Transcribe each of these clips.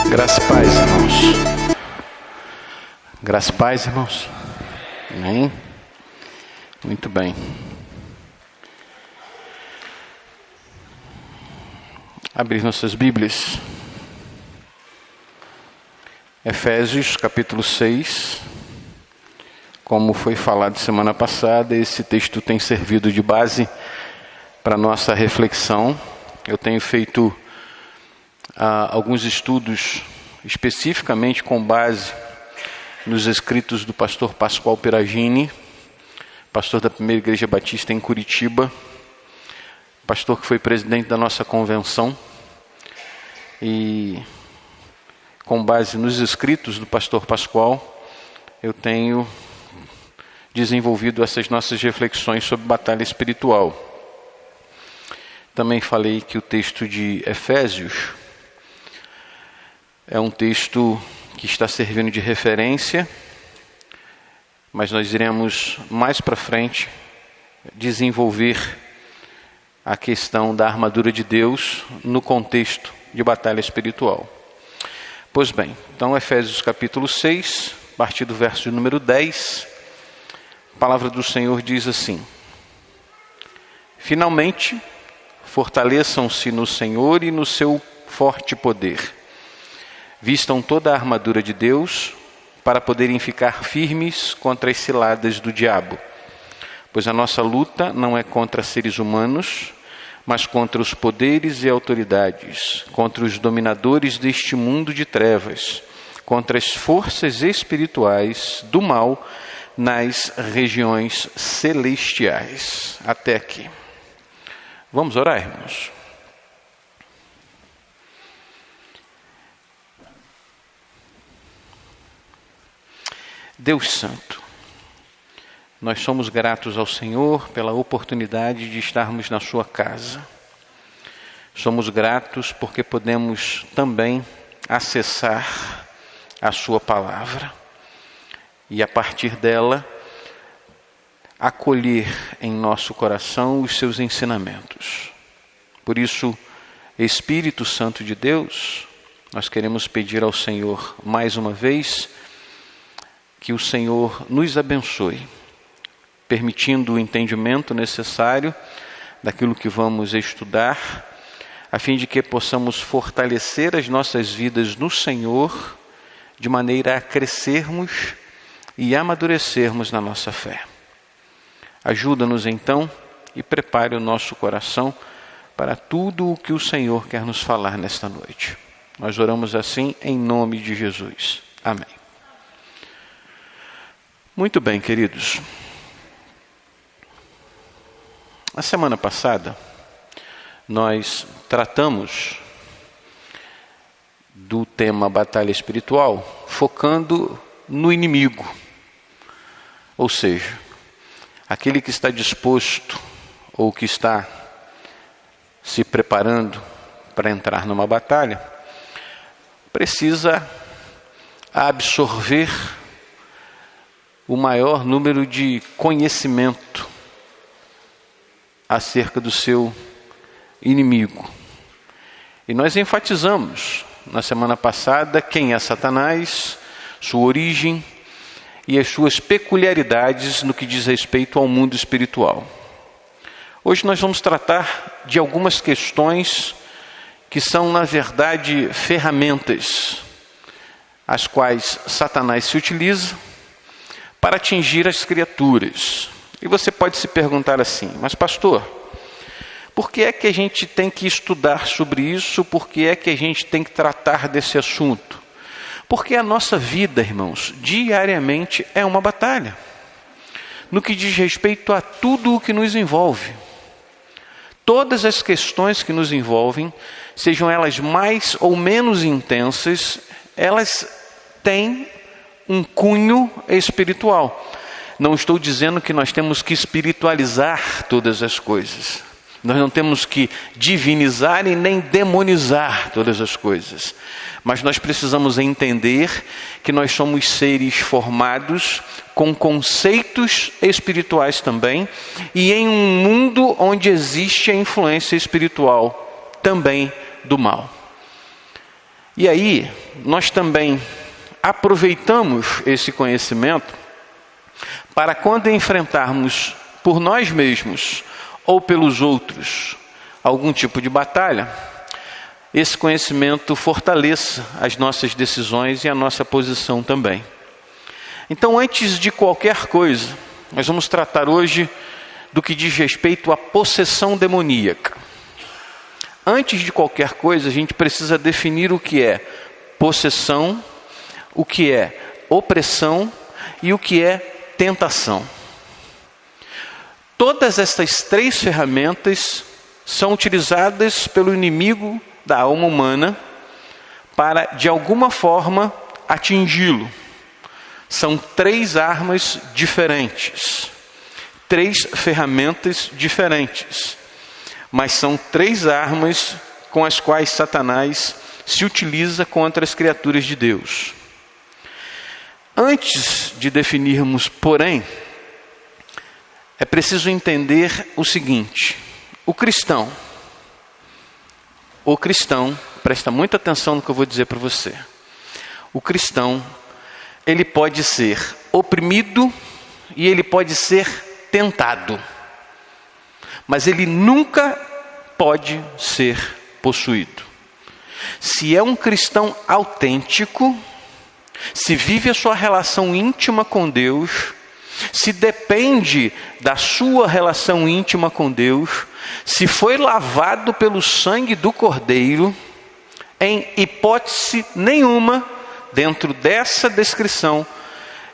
Graça e paz, irmãos. Graça e paz, irmãos. Amém? Muito bem. Abrir nossas Bíblias. Efésios, capítulo 6. Como foi falado semana passada, esse texto tem servido de base para nossa reflexão. Eu tenho feito alguns estudos especificamente com base nos escritos do pastor Pascoal Peragini, pastor da Primeira Igreja Batista em Curitiba, pastor que foi presidente da nossa convenção, e com base nos escritos do pastor Pascoal, eu tenho desenvolvido essas nossas reflexões sobre batalha espiritual. Também falei que o texto de Efésios é um texto que está servindo de referência, mas nós iremos mais para frente desenvolver a questão da armadura de Deus no contexto de batalha espiritual. Pois bem, então Efésios capítulo 6, a partir do verso número 10, a palavra do Senhor diz assim: finalmente, fortaleçam-se no Senhor e no seu forte poder. Vistam toda a armadura de Deus para poderem ficar firmes contra as ciladas do diabo. Pois a nossa luta não é contra seres humanos, mas contra os poderes e autoridades, contra os dominadores deste mundo de trevas, contra as forças espirituais do mal nas regiões celestiais. Até aqui. Vamos orar, irmãos? Deus Santo, nós somos gratos ao Senhor pela oportunidade de estarmos na sua casa. Somos gratos porque podemos também acessar a sua palavra e a partir dela acolher em nosso coração os seus ensinamentos. Por isso, Espírito Santo de Deus, nós queremos pedir ao Senhor mais uma vez que o Senhor nos abençoe, permitindo o entendimento necessário daquilo que vamos estudar, a fim de que possamos fortalecer as nossas vidas no Senhor, de maneira a crescermos e amadurecermos na nossa fé. Ajuda-nos então e prepare o nosso coração para tudo o que o Senhor quer nos falar nesta noite. Nós oramos assim em nome de Jesus. Amém. Muito bem, queridos. A semana passada, nós tratamos do tema batalha espiritual, focando no inimigo. Ou seja, aquele que está disposto ou que está se preparando para entrar numa batalha, precisa absorver o maior número de conhecimento acerca do seu inimigo. E nós enfatizamos na semana passada quem é Satanás, sua origem e as suas peculiaridades no que diz respeito ao mundo espiritual. Hoje nós vamos tratar de algumas questões que são, na verdade, ferramentas as quais Satanás se utiliza para atingir as criaturas. E você pode se perguntar assim: mas pastor, por que é que a gente tem que estudar sobre isso? Por que é que a gente tem que tratar desse assunto? Porque a nossa vida, irmãos, diariamente é uma batalha, no que diz respeito a tudo o que nos envolve. Todas as questões que nos envolvem, sejam elas mais ou menos intensas, elas têm um cunho espiritual. Não estou dizendo que nós temos que espiritualizar todas as coisas, Nós não temos que divinizar e nem demonizar todas as coisas. Mas nós precisamos entender que nós somos seres formados com conceitos espirituais também, e em um mundo onde existe a influência espiritual também do mal. E aí, nós também aproveitamos esse conhecimento para, quando enfrentarmos por nós mesmos ou pelos outros algum tipo de batalha, esse conhecimento fortaleça as nossas decisões e a nossa posição também. Então, antes de qualquer coisa, nós vamos tratar hoje do que diz respeito à possessão demoníaca. Antes de qualquer coisa, a gente precisa definir o que é possessão, o que é opressão e o que é tentação. Todas estas três ferramentas são utilizadas pelo inimigo da alma humana para, de alguma forma, atingi-lo. São três armas diferentes, três ferramentas diferentes, mas são três armas com as quais Satanás se utiliza contra as criaturas de Deus. Antes de definirmos, porém, é preciso entender o seguinte: o cristão, presta muita atenção no que eu vou dizer para você. O cristão, ele pode ser oprimido e ele pode ser tentado, mas ele nunca pode ser possuído. Se é um cristão autêntico, se vive a sua relação íntima com Deus, se depende da sua relação íntima com Deus, se foi lavado pelo sangue do Cordeiro, em hipótese nenhuma, dentro dessa descrição,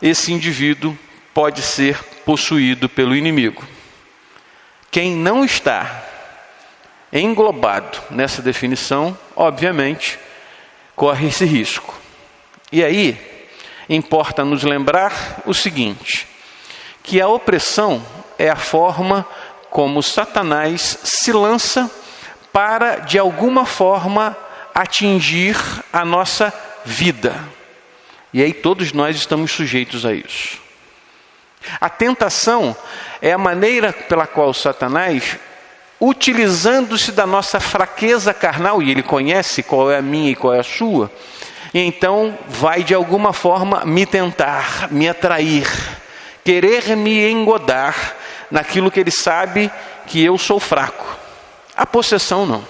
esse indivíduo pode ser possuído pelo inimigo. Quem não está englobado nessa definição, obviamente, corre esse risco. E aí, importa nos lembrar o seguinte: que a opressão é a forma como Satanás se lança para, de alguma forma, atingir a nossa vida. E aí todos nós estamos sujeitos a isso. A tentação é a maneira pela qual Satanás, utilizando-se da nossa fraqueza carnal, e ele conhece qual é a minha e qual é a sua, e então vai de alguma forma me tentar, me atrair, querer me engodar naquilo que ele sabe que eu sou fraco. A possessão não.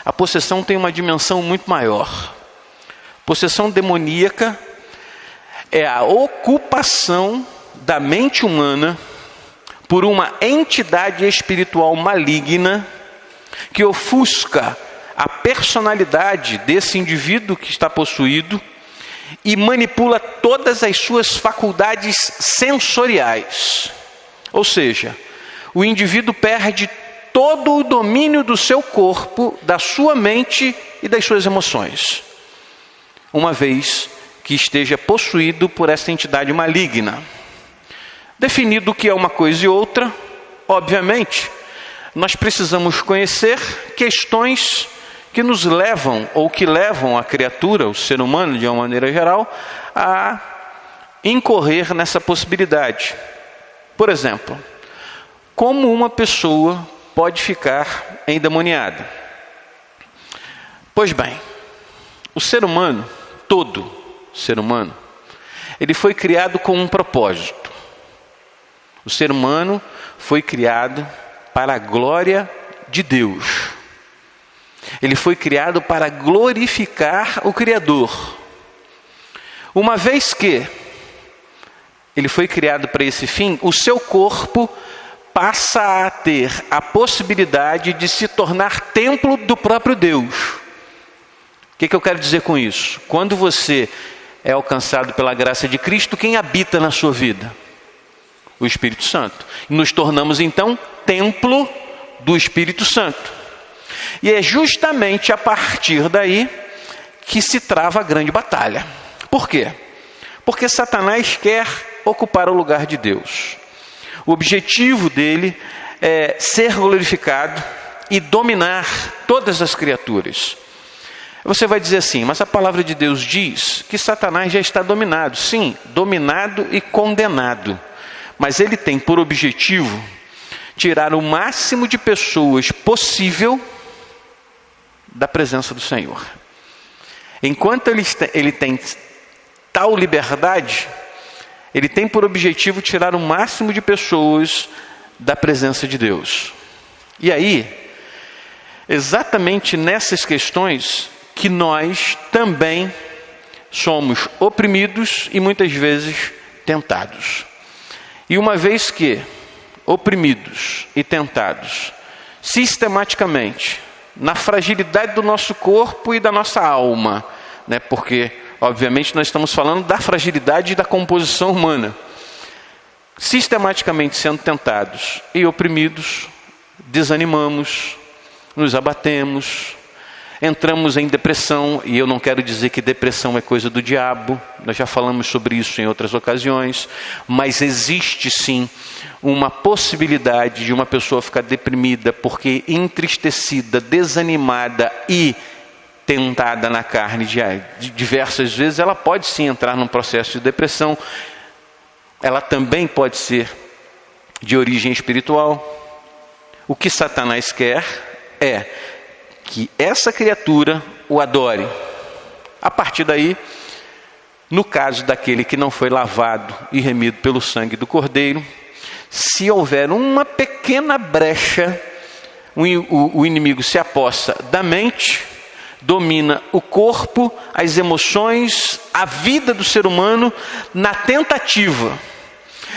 A possessão tem uma dimensão muito maior. Possessão demoníaca é a ocupação da mente humana por uma entidade espiritual maligna que ofusca a personalidade desse indivíduo que está possuído e manipula todas as suas faculdades sensoriais. Ou seja, o indivíduo perde todo o domínio do seu corpo, da sua mente e das suas emoções, uma vez que esteja possuído por essa entidade maligna. Definido o que é uma coisa e outra, obviamente, nós precisamos conhecer questões que nos levam, ou que levam a criatura, o ser humano de uma maneira geral, a incorrer nessa possibilidade. Por exemplo, como uma pessoa pode ficar endemoniada? Pois bem, o ser humano, todo ser humano, ele foi criado com um propósito. O ser humano foi criado para a glória de Deus. Ele foi criado para glorificar o Criador. Uma vez que ele foi criado para esse fim, o seu corpo passa a ter a possibilidade de se tornar templo do próprio Deus. O que eu quero dizer com isso? Quando você é alcançado pela graça de Cristo, quem habita na sua vida? O Espírito Santo. E nos tornamos então templo do Espírito Santo. E é justamente a partir daí que se trava a grande batalha. Por quê? Porque Satanás quer ocupar o lugar de Deus. O objetivo dele ser glorificado e dominar todas as criaturas. Você vai dizer assim, mas a palavra de Deus diz que Satanás já está dominado. Sim, dominado e condenado. Mas ele tem por objetivo tirar o máximo de pessoas possível da presença do Senhor. Enquanto ele tem tal liberdade, ele tem por objetivo tirar o máximo de pessoas da presença de Deus. E aí, exatamente nessas questões que nós também somos oprimidos e muitas vezes tentados. E uma vez que oprimidos e tentados, sistematicamente, na fragilidade do nosso corpo e da nossa alma, né? Porque, obviamente, nós estamos falando da fragilidade e da composição humana. Sistematicamente sendo tentados e oprimidos, desanimamos, nos abatemos, entramos em depressão, e eu não quero dizer que depressão é coisa do diabo, nós já falamos sobre isso em outras ocasiões, mas existe sim uma possibilidade de uma pessoa ficar deprimida porque entristecida, desanimada e tentada na carne de diversas vezes, ela pode sim entrar num processo de depressão. Ela também pode ser de origem espiritual. O que Satanás quer é que essa criatura o adore. A partir daí, no caso daquele que não foi lavado e remido pelo sangue do Cordeiro, se houver uma pequena brecha, o inimigo se apossa da mente, domina o corpo, as emoções, a vida do ser humano, na tentativa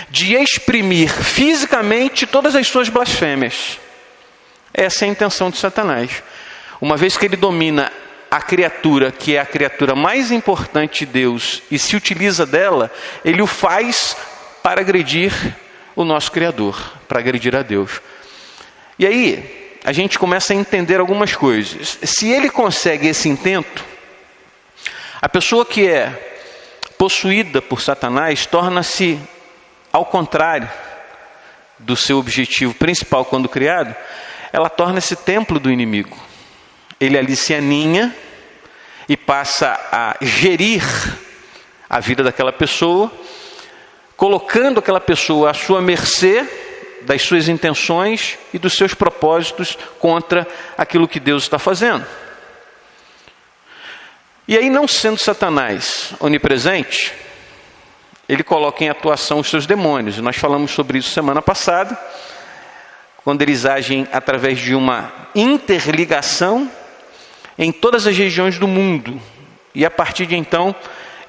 de exprimir fisicamente todas as suas blasfêmias. Essa é a intenção de Satanás. Uma vez que ele domina a criatura, que é a criatura mais importante de Deus, e se utiliza dela, ele o faz para agredir o nosso Criador, para agredir a Deus. E aí, a gente começa a entender algumas coisas. Se ele consegue esse intento, a pessoa que é possuída por Satanás torna-se, ao contrário do seu objetivo principal quando criado, ela torna-se templo do inimigo. Ele ali se aninha e passa a gerir a vida daquela pessoa, colocando aquela pessoa à sua mercê das suas intenções e dos seus propósitos contra aquilo que Deus está fazendo. E aí, não sendo Satanás onipresente, ele coloca em atuação os seus demônios. Nós falamos sobre isso semana passada, quando eles agem através de uma interligação em todas as regiões do mundo. E a partir de então,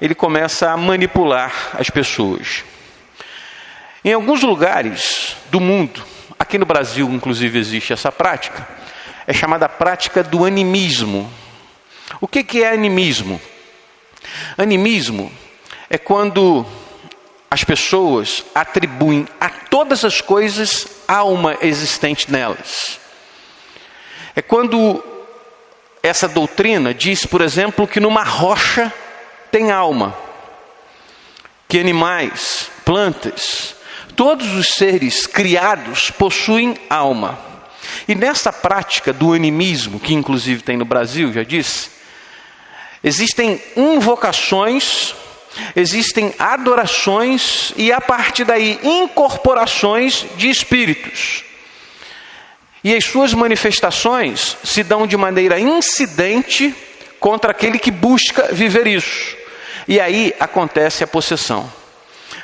ele começa a manipular as pessoas. Em alguns lugares do mundo, aqui no Brasil inclusive existe essa prática, é chamada prática do animismo. O que é animismo? Animismo é quando as pessoas atribuem a todas as coisas alma existente nelas. É quando essa doutrina diz, por exemplo, que numa rocha tem alma, que animais, plantas, todos os seres criados possuem alma. E nessa prática do animismo, que inclusive tem no Brasil, já disse, existem invocações, existem adorações e a partir daí incorporações de espíritos. E as suas manifestações se dão de maneira incidente contra aquele que busca viver isso. E aí acontece a possessão,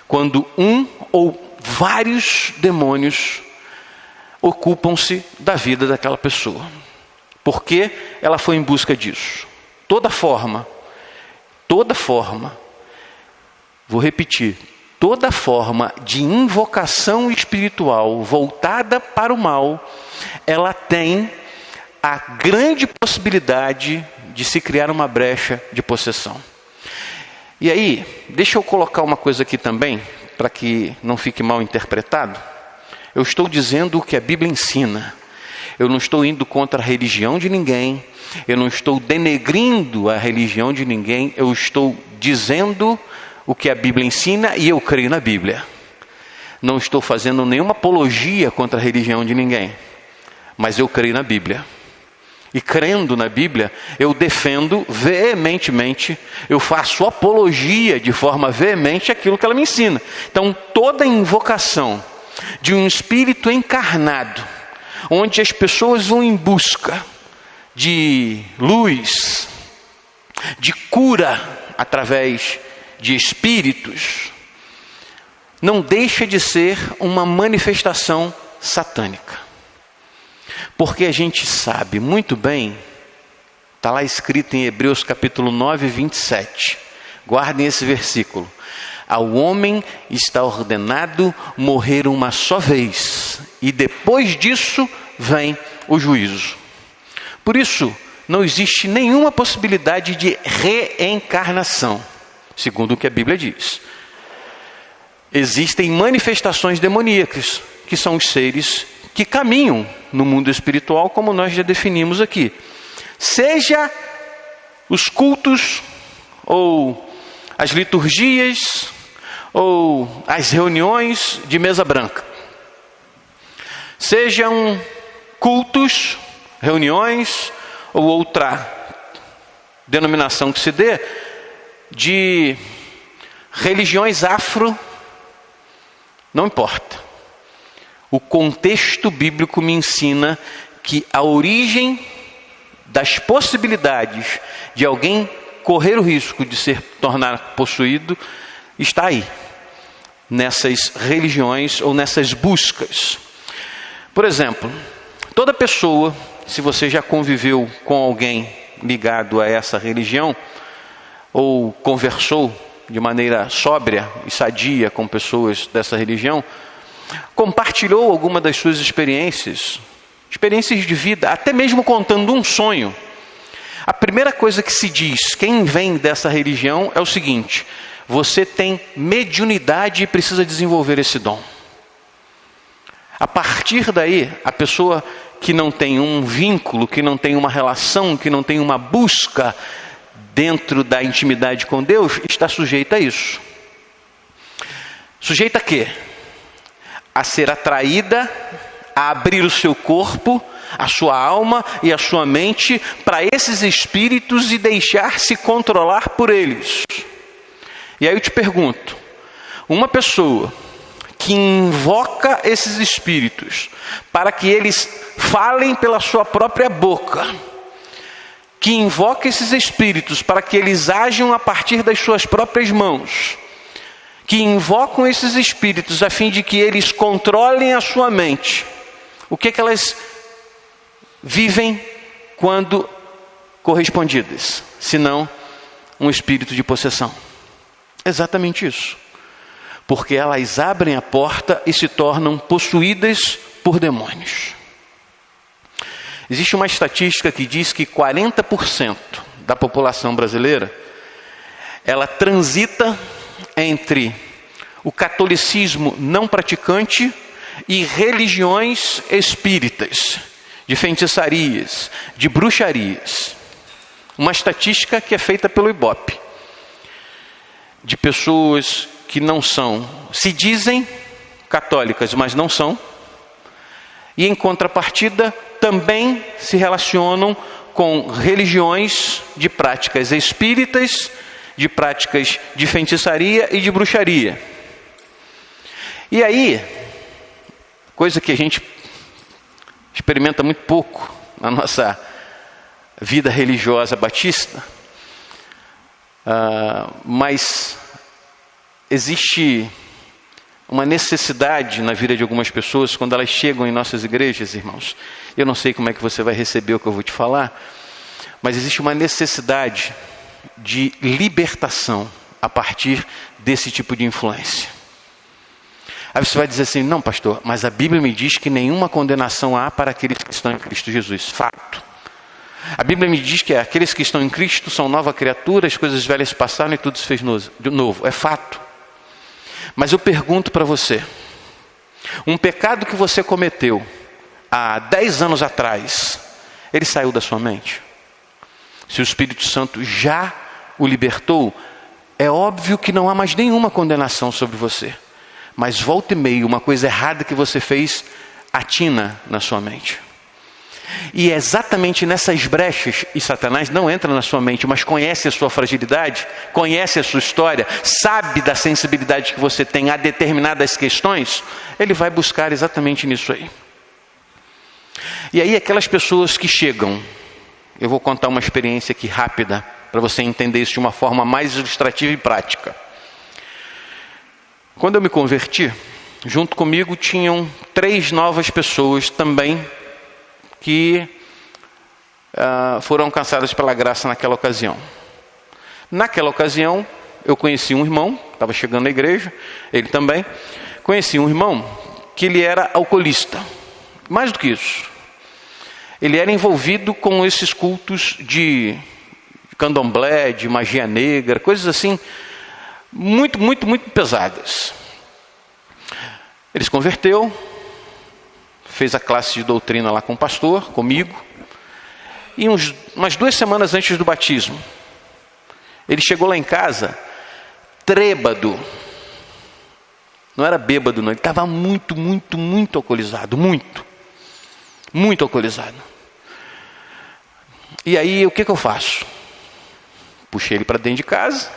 quando um ou vários demônios ocupam-se da vida daquela pessoa, porque ela foi em busca disso. Toda forma, vou repetir, toda forma de invocação espiritual voltada para o mal, ela tem a grande possibilidade de se criar uma brecha de possessão. E aí, deixa eu colocar uma coisa aqui também, para que não fique mal interpretado. Eu estou dizendo o que a Bíblia ensina. Eu não estou indo contra a religião de ninguém. Eu não estou denegrindo a religião de ninguém. Eu estou dizendo o que a Bíblia ensina e eu creio na Bíblia. Não estou fazendo nenhuma apologia contra a religião de ninguém, mas eu creio na Bíblia. E crendo na Bíblia, eu defendo veementemente, eu faço apologia de forma veemente aquilo que ela me ensina. Então, toda invocação de um espírito encarnado, onde as pessoas vão em busca de luz, de cura através de espíritos, não deixa de ser uma manifestação satânica. Porque a gente sabe muito bem, está lá escrito em Hebreus capítulo 9, 27. Guardem esse versículo. Ao homem está ordenado morrer uma só vez, e depois disso vem o juízo. Por isso, não existe nenhuma possibilidade de reencarnação, segundo o que a Bíblia diz. Existem manifestações demoníacas, que são os seres que caminham no mundo espiritual, como nós já definimos aqui. Seja os cultos, ou as liturgias, ou as reuniões de mesa branca. Sejam cultos, reuniões, ou outra denominação que se dê, de religiões afro, não importa. O contexto bíblico me ensina que a origem das possibilidades de alguém correr o risco de se tornar possuído está aí, nessas religiões ou nessas buscas. Por exemplo, toda pessoa, se você já conviveu com alguém ligado a essa religião, ou conversou de maneira sóbria e sadia com pessoas dessa religião, compartilhou alguma das suas experiências de vida, até mesmo contando um sonho. A primeira coisa que se diz, quem vem dessa religião, é o seguinte: você tem mediunidade e precisa desenvolver esse dom. A partir daí, a pessoa que não tem um vínculo, que não tem uma relação, que não tem uma busca dentro da intimidade com Deus, está sujeita a isso. Sujeita a quê? A ser atraída, a abrir o seu corpo, a sua alma e a sua mente para esses espíritos e deixar-se controlar por eles. E aí eu te pergunto, uma pessoa que invoca esses espíritos para que eles falem pela sua própria boca, que invoca esses espíritos para que eles ajam a partir das suas próprias mãos, que invocam esses espíritos a fim de que eles controlem a sua mente, o que elas vivem quando correspondidas, senão um espírito de possessão? Exatamente isso. Porque elas abrem a porta e se tornam possuídas por demônios. Existe uma estatística que diz que 40% da população brasileira, ela transita entre o catolicismo não praticante e religiões espíritas, de feitiçarias, de bruxarias. Uma estatística que é feita pelo Ibope, de pessoas que não são, se dizem católicas, mas não são, e em contrapartida também se relacionam com religiões de práticas espíritas, de práticas de feitiçaria e de bruxaria. E aí, coisa que a gente experimenta muito pouco na nossa vida religiosa batista, mas existe uma necessidade na vida de algumas pessoas quando elas chegam em nossas igrejas, irmãos. Eu não sei como é que você vai receber o que eu vou te falar, mas existe uma necessidade de libertação a partir desse tipo de influência. Aí você vai dizer assim: não, pastor, mas a Bíblia me diz que nenhuma condenação há para aqueles que estão em Cristo Jesus. Fato. A Bíblia me diz que aqueles que estão em Cristo são nova criatura, as coisas velhas passaram e tudo se fez de novo. É fato. Mas eu pergunto para você, um pecado que você cometeu há 10 anos atrás, ele saiu da sua mente? Se o Espírito Santo já o libertou, é óbvio que não há mais nenhuma condenação sobre você. Mas volta e meia, uma coisa errada que você fez atina na sua mente. E é exatamente nessas brechas, e Satanás não entra na sua mente, mas conhece a sua fragilidade, conhece a sua história, sabe da sensibilidade que você tem a determinadas questões, ele vai buscar exatamente nisso aí. E aí aquelas pessoas que chegam, eu vou contar uma experiência aqui rápida, para você entender isso de uma forma mais ilustrativa e prática. Quando eu me converti, junto comigo tinham 3 novas pessoas também, que foram alcançadas pela graça naquela ocasião. Naquela ocasião, eu conheci um irmão, estava chegando na igreja, ele também. Conheci um irmão que ele era alcoolista. Mais do que isso, ele era envolvido com esses cultos de candomblé, de magia negra, coisas assim, muito pesadas. Ele se converteu, fez a classe de doutrina lá com o pastor, comigo, e umas 2 semanas antes do batismo, ele chegou lá em casa, trêbado, não era bêbado não, ele estava muito alcoolizado, muito alcoolizado. E aí, o que eu faço? Puxei ele para dentro de casa,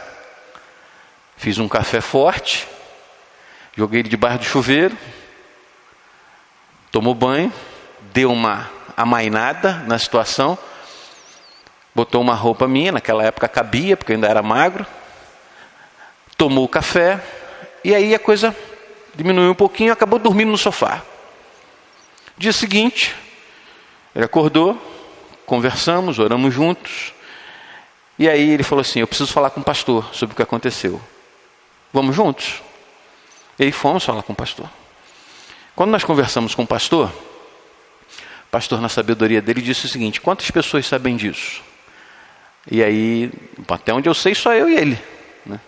fiz um café forte, joguei ele debaixo do chuveiro, tomou banho, deu uma amainada na situação, botou uma roupa minha, naquela época cabia, porque eu ainda era magro, tomou o café, e aí a coisa diminuiu um pouquinho, acabou dormindo no sofá. Dia seguinte, ele acordou, conversamos, oramos juntos, e aí ele falou assim: eu preciso falar com o pastor sobre o que aconteceu. Vamos juntos? E aí fomos falar com o pastor. Quando nós conversamos com o pastor, na sabedoria dele, disse o seguinte: quantas pessoas sabem disso? E aí, até onde eu sei, só eu e ele, né?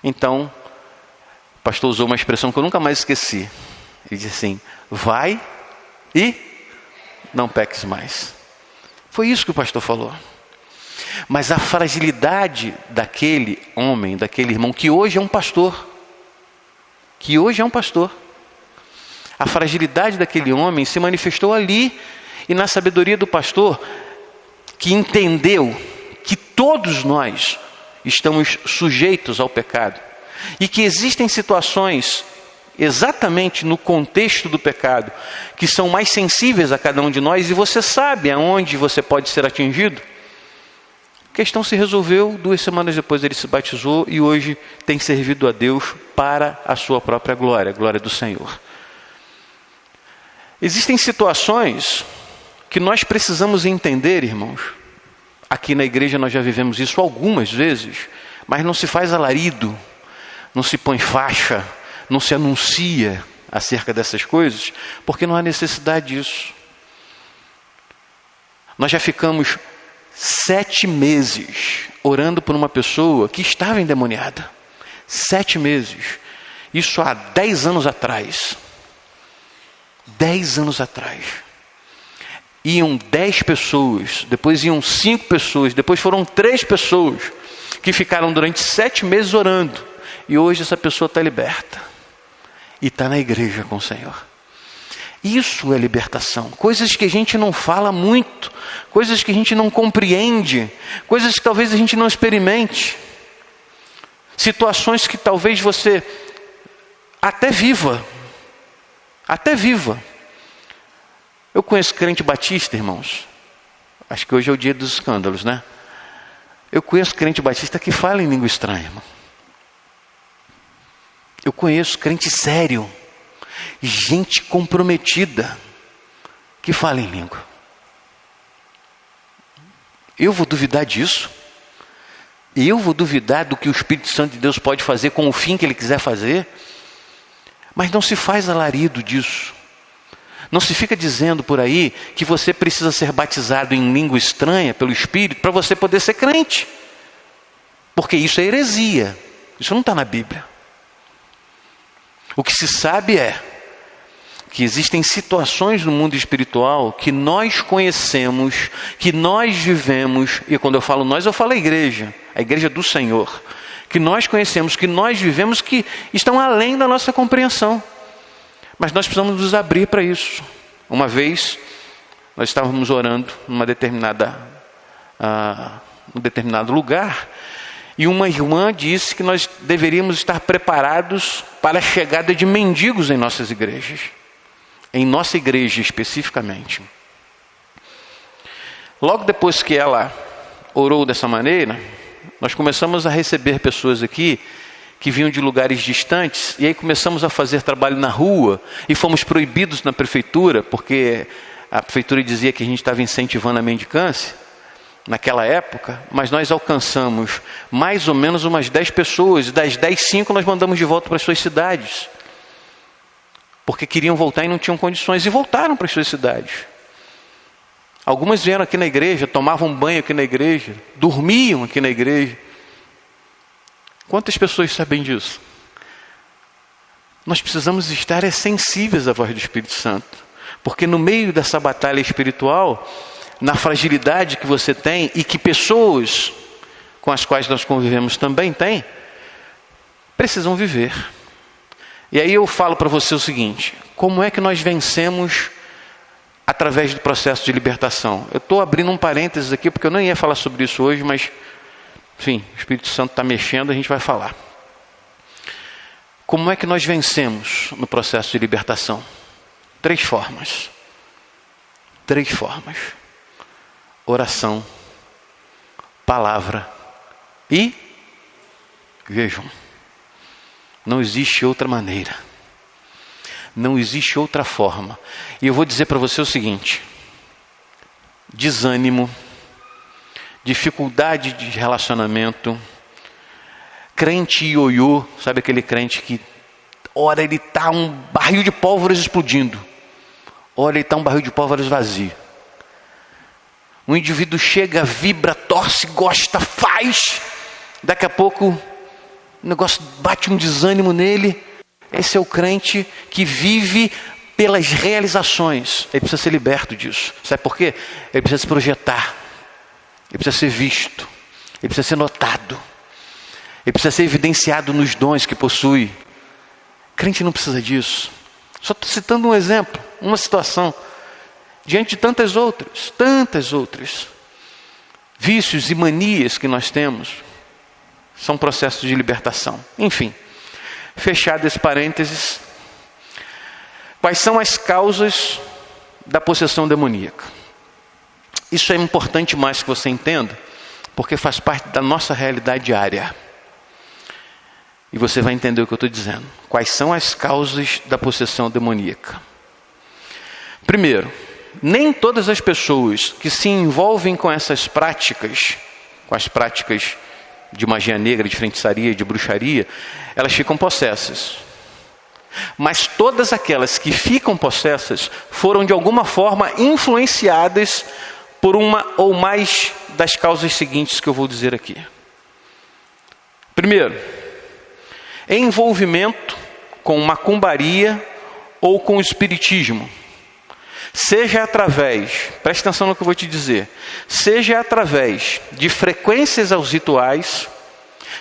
Então, o pastor usou uma expressão que eu nunca mais esqueci. Ele disse assim: vai e não peques mais. Foi isso que o pastor falou. Mas a fragilidade daquele homem, daquele irmão, que hoje é um pastor, a fragilidade daquele homem se manifestou ali, e na sabedoria do pastor, que entendeu que todos nós estamos sujeitos ao pecado, e que existem situações, exatamente no contexto do pecado, que são mais sensíveis a cada um de nós, e você sabe aonde você pode ser atingido. A questão se resolveu, 2 semanas depois ele se batizou, e hoje tem servido a Deus para a sua própria glória, a glória do Senhor. Existem situações que nós precisamos entender, irmãos. Aqui na igreja nós já vivemos isso algumas vezes, mas não se faz alarido, não se põe faixa, não se anuncia acerca dessas coisas, porque não há necessidade disso. Nós já ficamos 7 meses orando por uma pessoa que estava endemoniada. 7 meses. Isso há 10 anos atrás. 10 anos atrás. Iam 10 pessoas, depois iam 5 pessoas, depois foram 3 pessoas que ficaram durante 7 meses orando. E hoje essa pessoa está liberta. E está na igreja com o Senhor. Isso é libertação. Coisas que a gente não fala muito, coisas que a gente não compreende, coisas que talvez a gente não experimente. Situações que talvez você até viva. Eu conheço crente batista, irmãos. Acho que hoje é o dia dos escândalos, né? Eu conheço crente batista que fala em língua estranha, irmão. Eu conheço crente sério, gente comprometida, que fala em língua. Eu vou duvidar disso? Eu vou duvidar do que o Espírito Santo de Deus pode fazer com o fim que Ele quiser fazer? Mas não se faz alarido disso. Não se fica dizendo por aí que você precisa ser batizado em língua estranha pelo Espírito para você poder ser crente. Porque isso é heresia. Isso não está na Bíblia. O que se sabe é que existem situações no mundo espiritual que nós conhecemos, que nós vivemos, e quando eu falo nós, eu falo a igreja do Senhor, que nós conhecemos, que nós vivemos, que estão além da nossa compreensão. Mas nós precisamos nos abrir para isso. Uma vez, nós estávamos orando num determinado lugar, e uma irmã disse que nós deveríamos estar preparados para a chegada de mendigos em nossas igrejas. Em nossa igreja especificamente. Logo depois que ela orou dessa maneira, nós começamos a receber pessoas aqui que vinham de lugares distantes, e aí começamos a fazer trabalho na rua, e fomos proibidos na prefeitura, porque a prefeitura dizia que a gente estava incentivando a mendicância, naquela época, mas nós alcançamos mais ou menos umas 10 pessoas, e das 10, 5 nós mandamos de volta para as suas cidades, porque queriam voltar e não tinham condições, e voltaram para as suas cidades. Algumas vieram aqui na igreja, tomavam banho aqui na igreja, dormiam aqui na igreja. Quantas pessoas sabem disso? Nós precisamos estar sensíveis à voz do Espírito Santo, porque no meio dessa batalha espiritual, na fragilidade que você tem, e que pessoas com as quais nós convivemos também têm, precisam viver. E aí eu falo para você o seguinte: como é que nós vencemos através do processo de libertação? Eu estou abrindo um parênteses aqui, porque eu não ia falar sobre isso hoje, mas, enfim, o Espírito Santo está mexendo, a gente vai falar. Como é que nós vencemos no processo de libertação? 3 formas. 3 formas. Oração, palavra e jejum. Não existe outra maneira. Não existe outra forma. E eu vou dizer para você o seguinte: desânimo, dificuldade de relacionamento, crente ioiô, sabe aquele crente que ora ele está um barril de pólvora explodindo, ora ele está um barril de pólvora vazio. Um indivíduo chega, vibra, torce, gosta, faz, daqui a pouco o negócio bate um desânimo nele. Esse é o crente que vive pelas realizações. Ele precisa ser liberto disso. Sabe por quê? Ele precisa se projetar, ele precisa ser visto, ele precisa ser notado, ele precisa ser evidenciado nos dons que possui. Crente não precisa disso. Só estou citando um exemplo, uma situação, diante de tantas outras vícios e manias que nós temos. São processos de libertação. Enfim, fechado esse parênteses, quais são as causas da possessão demoníaca? Isso é importante mais que você entenda, porque faz parte da nossa realidade diária. E você vai entender o que eu estou dizendo. Quais são as causas da possessão demoníaca? Primeiro, nem todas as pessoas que se envolvem com essas práticas, com as práticas de magia negra, de feitiçaria, de bruxaria, elas ficam possessas. Mas todas aquelas que ficam possessas foram de alguma forma influenciadas por uma ou mais das causas seguintes que eu vou dizer aqui. Primeiro, envolvimento com macumbaria ou com espiritismo. Seja através, preste atenção no que eu vou te dizer, seja através de frequências aos rituais,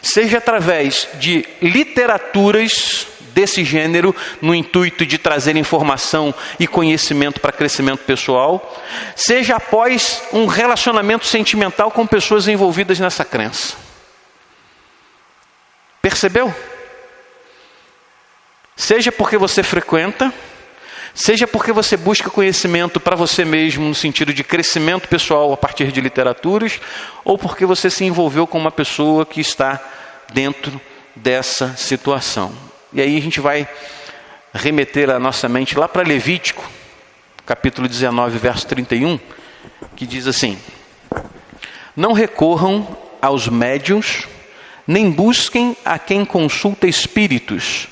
seja através de literaturas desse gênero, no intuito de trazer informação e conhecimento para crescimento pessoal, seja após um relacionamento sentimental com pessoas envolvidas nessa crença. Percebeu? Seja porque você frequenta, seja porque você busca conhecimento para você mesmo, no sentido de crescimento pessoal a partir de literaturas, ou porque você se envolveu com uma pessoa que está dentro dessa situação. E aí a gente vai remeter a nossa mente lá para Levítico, capítulo 19, verso 31, que diz assim: não recorram aos médiuns, nem busquem a quem consulta espíritos,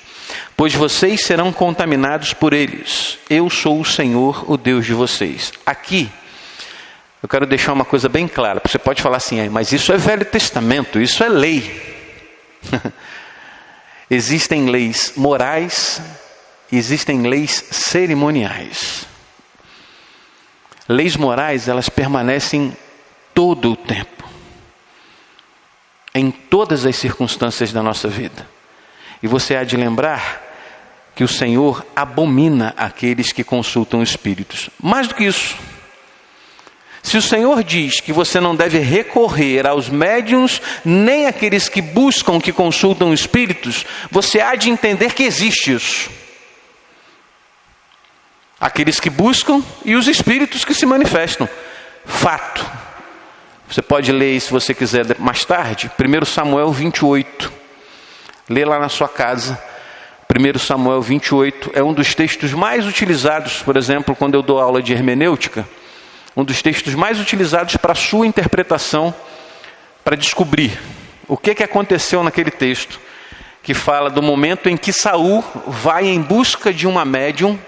pois vocês serão contaminados por eles. Eu sou o Senhor, o Deus de vocês. Aqui, eu quero deixar uma coisa bem clara. Você pode falar assim, mas isso é Velho Testamento, isso é lei. Existem leis morais, existem leis cerimoniais. Leis morais, elas permanecem todo o tempo. em todas as circunstâncias da nossa vida. E você há de lembrar que o Senhor abomina aqueles que consultam espíritos. Mais do que isso, se o Senhor diz que você não deve recorrer aos médiuns, nem aqueles que buscam, que consultam espíritos, você há de entender que existe isso. Aqueles que buscam e os espíritos que se manifestam. Fato. Você pode ler isso se você quiser mais tarde. 1 Samuel 28. Lê lá na sua casa. 1 Samuel 28 é um dos textos mais utilizados, por exemplo, quando eu dou aula de hermenêutica. Um dos textos mais utilizados para a sua interpretação, para descobrir o que aconteceu naquele texto, que fala do momento em que Saul vai em busca de uma médium,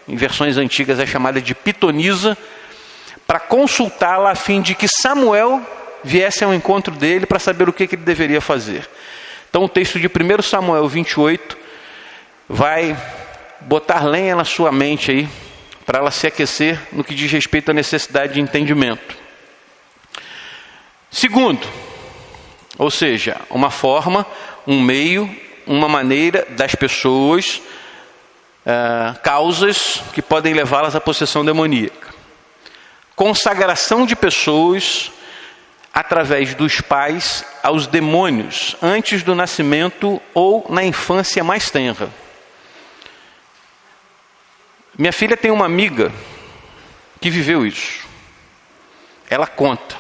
em versões antigas é chamada de pitonisa, para consultá-la a fim de que Samuel viesse ao encontro dele para saber o que ele deveria fazer. Então o texto de 1 Samuel 28 vai botar lenha na sua mente aí, para ela se aquecer no que diz respeito à necessidade de entendimento. Segundo, ou seja, uma forma, um meio, uma maneira das pessoas, causas que podem levá-las à possessão demoníaca. Consagração de pessoas através dos pais aos demônios, antes do nascimento ou na infância mais tenra. Minha filha tem uma amiga que viveu isso. Ela conta.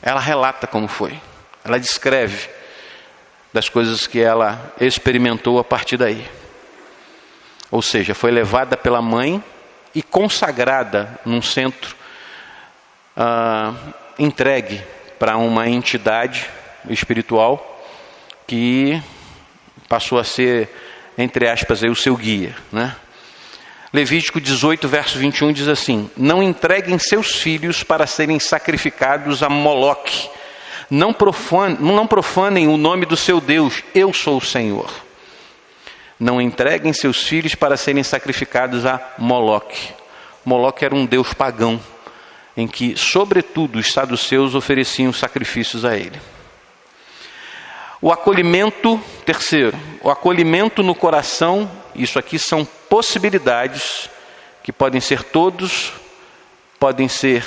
Ela relata como foi. Ela descreve das coisas que ela experimentou a partir daí. Ou seja, foi levada pela mãe e consagrada num centro entregue para uma entidade espiritual que passou a ser, entre aspas, aí, o seu guia, né? Levítico 18, verso 21 diz assim: não entreguem seus filhos para serem sacrificados a Moloque. Não profanem o nome do seu Deus. Eu sou o Senhor. Não entreguem seus filhos para serem sacrificados a Moloque. Moloque era um deus pagão, em que, sobretudo, os saduceus ofereciam sacrifícios a ele. O acolhimento, terceiro, o acolhimento no coração. Isso aqui são possibilidades que podem ser todos, podem ser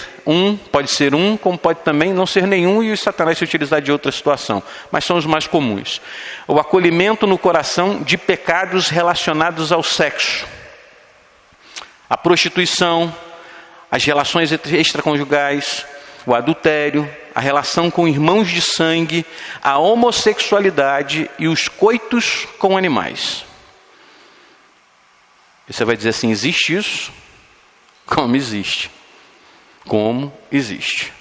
pode ser como pode também não ser nenhum e o Satanás se utilizar de outra situação, mas são os mais comuns. O acolhimento no coração de pecados relacionados ao sexo, a prostituição, as relações extraconjugais, o adultério, a relação com irmãos de sangue, a homossexualidade e os coitos com animais. E você vai dizer assim: existe isso? Como existe? Como existe?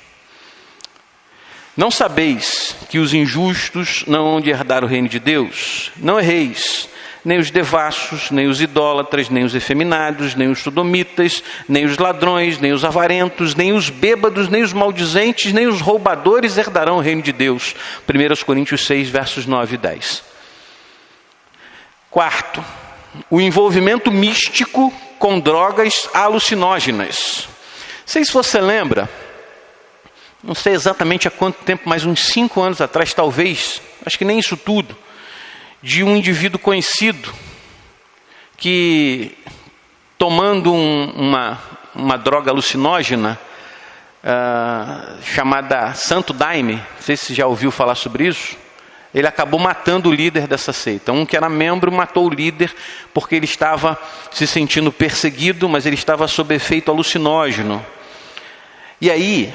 Não sabeis que os injustos não hão de herdar o reino de Deus? Não erreis, nem os devassos, nem os idólatras, nem os efeminados, nem os sodomitas, nem os ladrões, nem os avarentos, nem os bêbados, nem os maldizentes, nem os roubadores herdarão o reino de Deus. 1 Coríntios 6, versos 9 e 10. Quarto, o envolvimento místico com drogas alucinógenas. Não sei se você lembra, não sei exatamente há quanto tempo, mas uns 5 anos atrás, talvez, acho que nem isso tudo, de um indivíduo conhecido que, tomando uma droga alucinógena chamada Santo Daime, não sei se você já ouviu falar sobre isso, ele acabou matando o líder dessa seita. Um que era membro matou o líder porque ele estava se sentindo perseguido, mas ele estava sob efeito alucinógeno. E aí,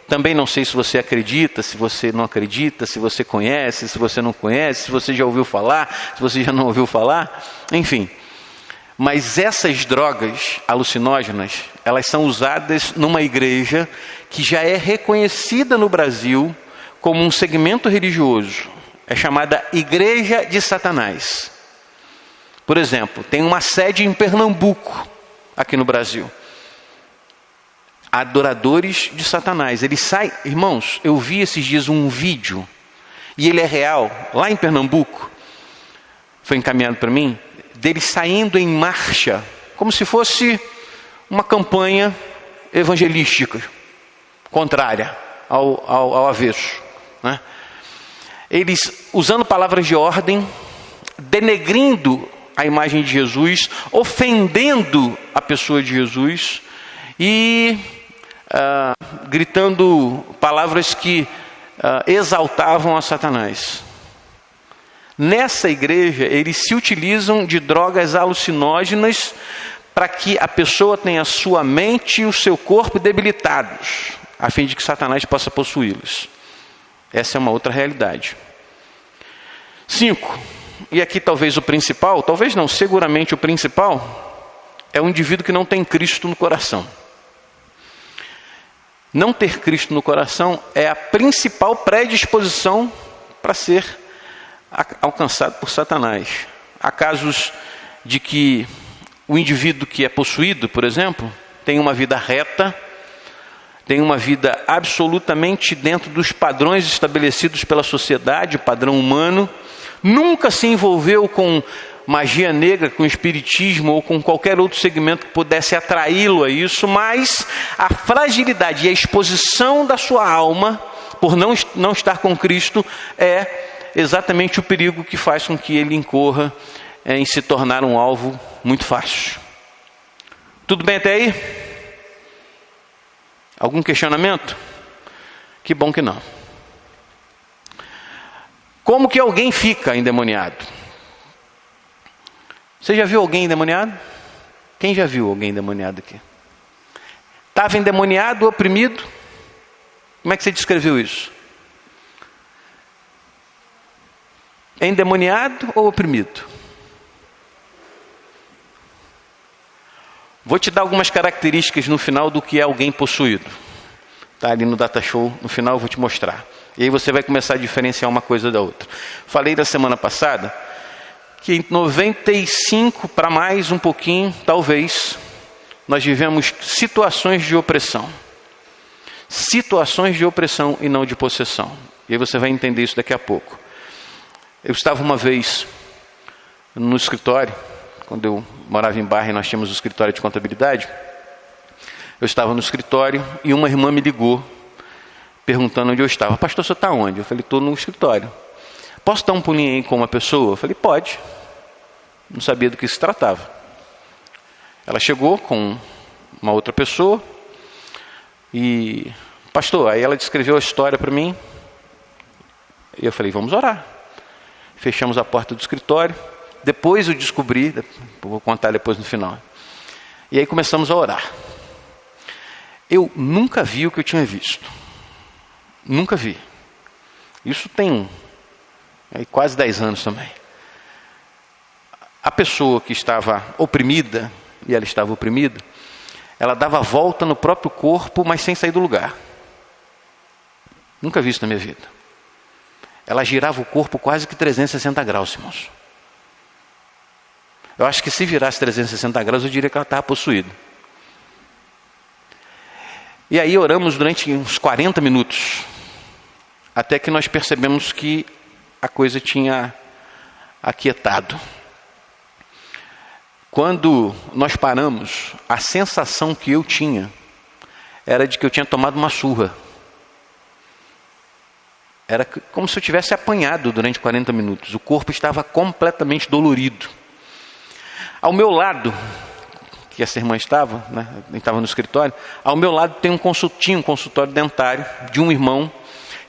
também não sei se você acredita, se você não acredita, se você conhece, se você não conhece, se você já ouviu falar, se você já não ouviu falar, enfim. Mas essas drogas alucinógenas, elas são usadas numa igreja que já é reconhecida no Brasil como um segmento religioso. É chamada Igreja de Satanás. Por exemplo, tem uma sede em Pernambuco, aqui no Brasil. Adoradores de Satanás. Eles saem, irmãos, eu vi esses dias um vídeo, e ele é real, lá em Pernambuco, foi encaminhado para mim, deles saindo em marcha, como se fosse uma campanha evangelística, contrária ao avesso, né? eles usando palavras de ordem, denegrindo a imagem de Jesus, ofendendo a pessoa de Jesus e gritando palavras que exaltavam a Satanás. Nessa igreja, eles se utilizam de drogas alucinógenas para que a pessoa tenha sua mente e o seu corpo debilitados, a fim de que Satanás possa possuí-los. Essa é uma outra realidade. 5, e aqui talvez o principal, talvez não, seguramente o principal, é um indivíduo que não tem Cristo no coração. Não ter Cristo no coração é a principal predisposição para ser alcançado por Satanás. Há casos de que o indivíduo que é possuído, por exemplo, tem uma vida reta, tem uma vida absolutamente dentro dos padrões estabelecidos pela sociedade, o padrão humano, nunca se envolveu com magia negra, com espiritismo ou com qualquer outro segmento que pudesse atraí-lo a isso, mas a fragilidade e a exposição da sua alma por não estar com Cristo é exatamente o perigo que faz com que ele incorra em se tornar um alvo muito fácil. Tudo bem até aí? Algum questionamento? Que bom que não. Como que alguém fica endemoniado? Você já viu alguém endemoniado? Quem já viu alguém endemoniado aqui? Estava endemoniado, oprimido? Como é que você descreveu isso? Endemoniado ou oprimido? Vou te dar algumas características no final do que é alguém possuído. Está ali no Data Show, no final eu vou te mostrar. E aí você vai começar a diferenciar uma coisa da outra. Falei da semana passada que em 95 para mais um pouquinho, talvez, nós vivemos situações de opressão. Situações de opressão e não de possessão. E aí você vai entender isso daqui a pouco. Eu estava uma vez no escritório, quando eu morava em Barra e nós tínhamos o escritório de contabilidade. Eu estava no escritório e uma irmã me ligou, perguntando onde eu estava. Pastor, você está onde? Eu falei, estou no escritório. Posso dar um pulinho aí com uma pessoa? Eu falei, pode. Não sabia do que se tratava. Ela chegou com uma outra pessoa e, pastor, aí ela descreveu a história para mim. E eu falei, vamos orar. Fechamos a porta do escritório. Depois eu descobri, vou contar depois no final. E aí começamos a orar. Eu nunca vi o que eu tinha visto. Nunca vi. Isso tem quase 10 anos também. A pessoa que estava oprimida, e ela estava oprimida, ela dava a volta no próprio corpo, mas sem sair do lugar. Nunca vi isso na minha vida. Ela girava o corpo quase que 360 graus, irmãos. Eu acho que se virasse 360 graus, eu diria que ela estava possuída. E aí oramos durante uns 40 minutos, até que nós percebemos que a coisa tinha aquietado. Quando nós paramos, a sensação que eu tinha era de que eu tinha tomado uma surra. Era como se eu tivesse apanhado durante 40 minutos. O corpo estava completamente dolorido. Ao meu lado, que essa irmã estava, estava no escritório, ao meu lado tem um consultório dentário de um irmão